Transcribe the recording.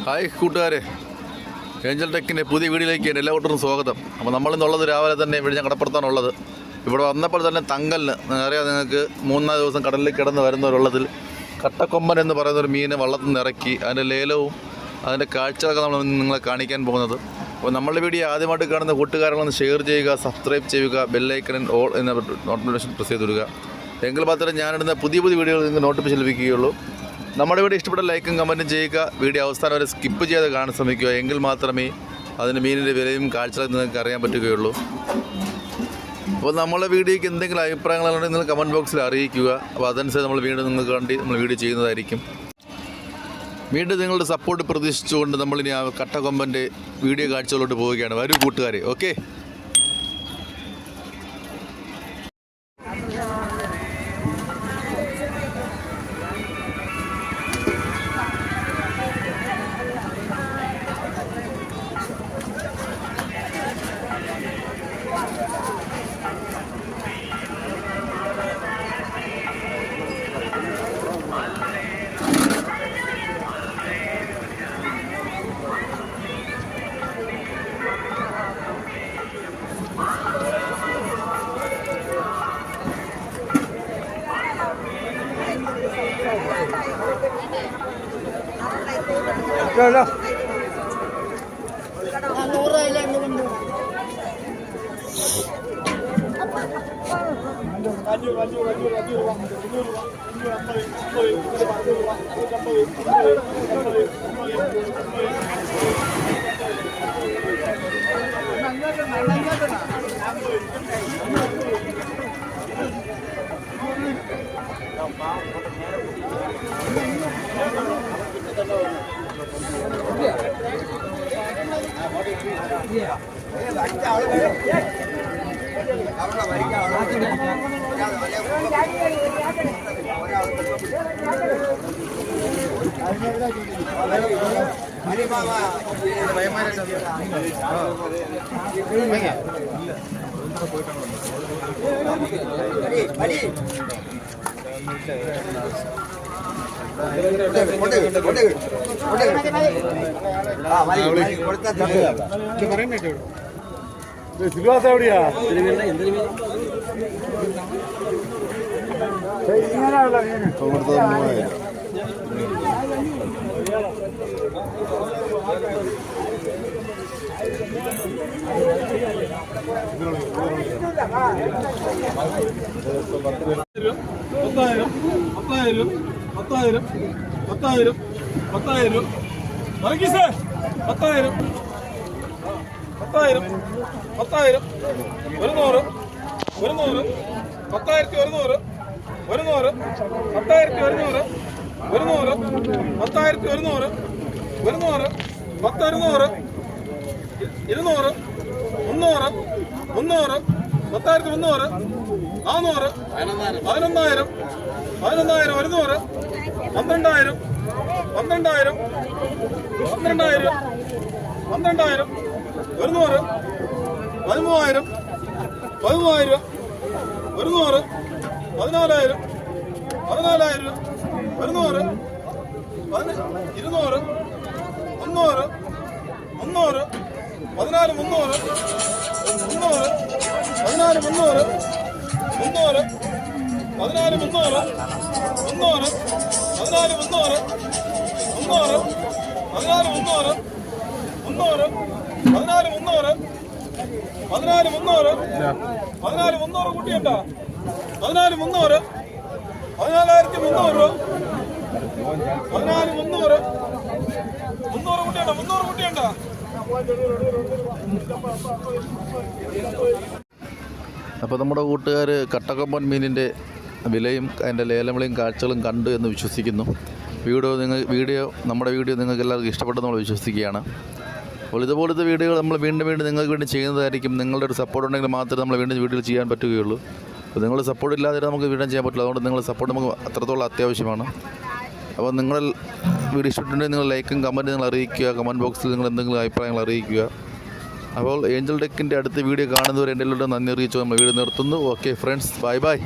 Hi കൂട്ടുകാരെ, Angel ടെക്കിൻ്റെ പുതിയ വീഡിയോയിലേക്ക് എല്ലാവർക്കും സ്വാഗതം. അപ്പോൾ നമ്മളിന്നുള്ളത് രാവിലെ തന്നെ ഇവിടെ ഞാൻ കടപ്പുറത്താണുള്ളത്. ഇവിടെ വന്നപ്പോൾ തന്നെ തങ്കലിന് അറിയാം, നിങ്ങൾക്ക് 3-4 ദിവസം കടലിൽ കിടന്ന് വരുന്ന ഒരു വെള്ളത്തിൽ കട്ടക്കൊമ്പൻ എന്ന് പറയുന്നൊരു മീനെ വള്ളത്തിൽ നിന്ന് ഇറക്കി അതിൻ്റെ ലേലവും അതിൻ്റെ കാഴ്ചകളൊക്കെ നമ്മൾ നിങ്ങളെ കാണിക്കാൻ പോകുന്നത്. അപ്പോൾ നമ്മളുടെ വീഡിയോ ആദ്യമായിട്ട് കാണുന്ന കൂട്ടുകാരെന്ന് ഷെയർ ചെയ്യുക, സബ്സ്ക്രൈബ് ചെയ്യുക, ബെല്ലൈക്കണിൽ ഓൾ എന്ന നോട്ടിഫിക്കേഷൻ പ്രസ് ചെയ്ത് വിടുക. എങ്കിൽ മാത്രമേ ഞാനിടുന്ന പുതിയ വീഡിയോകൾ നിങ്ങൾക്ക് നോട്ടിഫിക്കേഷൻ ലഭിക്കുകയുള്ളൂ. നമ്മുടെ വീഡിയോ ഇഷ്ടപ്പെട്ട ലൈക്കും കമൻറ്റും ചെയ്യുക. വീഡിയോ അവസാനം വരെ സ്കിപ്പ് ചെയ്ത് കാണാൻ ശ്രമിക്കുക. എങ്കിൽ മാത്രമേ അതിന് മീനിൻ്റെ വിലയും കാഴ്ചകളും നിങ്ങൾക്ക് അറിയാൻ പറ്റുകയുള്ളൂ. അപ്പോൾ നമ്മളെ വീഡിയോയ്ക്ക് എന്തെങ്കിലും അഭിപ്രായങ്ങളുണ്ടെങ്കിൽ നിങ്ങൾ കമൻറ്റ് ബോക്സിൽ അറിയിക്കുക. അപ്പോൾ അതനുസരിച്ച് നമ്മൾ നിങ്ങൾക്ക് വേണ്ടി നമ്മൾ വീഡിയോ ചെയ്യുന്നതായിരിക്കും. വീണ്ടും നിങ്ങളുടെ സപ്പോർട്ട് പ്രതീക്ഷിച്ചുകൊണ്ട് നമ്മളിനി ആ കട്ടക്കൊമ്പൻ്റെ വീഡിയോ കാഴ്ചകളോട്ട് പോവുകയാണ്. വരൂ കൂട്ടുകാരെ, ഓക്കെ. എവിടെയാ കുട്ടിയുണ്ടോ? 14,300 14,300 കുട്ടിയുണ്ടോ? അപ്പോൾ നമ്മുടെ കൂട്ടുകാർ കട്ടക്കൊമ്പൻ മീനിൻ്റെ വിലയും അതിൻ്റെ ലേലവിളിയും കാഴ്ചകളും കണ്ടു എന്ന് വിശ്വസിക്കുന്നു. നമ്മുടെ വീഡിയോ നിങ്ങൾക്ക് എല്ലാവർക്കും ഇഷ്ടപ്പെട്ടെന്ന് നമ്മൾ വിശ്വസിക്കുകയാണ്. അപ്പോൾ ഇതുപോലത്തെ വീഡിയോകൾ നമ്മൾ വീണ്ടും നിങ്ങൾക്ക് വേണ്ടി ചെയ്യുന്നതായിരിക്കും. നിങ്ങളുടെ ഒരു സപ്പോർട്ട് ഉണ്ടെങ്കിൽ മാത്രമേ നമ്മൾ വീണ്ടും വീഡിയോ ചെയ്യാൻ പറ്റുകയുള്ളൂ. അപ്പോൾ നിങ്ങളുടെ സപ്പോർട്ട് ഇല്ലാതെ നമുക്ക് വീണ്ടും ചെയ്യാൻ പറ്റില്ല. അതുകൊണ്ട് നിങ്ങളുടെ സപ്പോർട്ട് നമുക്ക് അത്രത്തോളം അത്യാവശ്യമാണ്. അപ്പോൾ നിങ്ങൾ വീഡിയോ ഇഷ്ടപ്പെട്ടുണ്ടെങ്കിൽ നിങ്ങൾ ലൈക്കും കമൻറ്റും നിങ്ങൾ അറിയിക്കുക. കമൻറ്റ് ബോക്സിൽ നിങ്ങൾ എന്തെങ്കിലും അഭിപ്രായങ്ങൾ അറിയിക്കുക. അപ്പോൾ ഏഞ്ചൽ ടെക്കിൻ്റെ അടുത്ത വീഡിയോ കാണുന്നവരെ എൻ്റെ എല്ലാവരും നന്ദി അറിയിച്ചു നമ്മൾ വീഡിയോ നിർത്തുന്നു. Okay friends, by.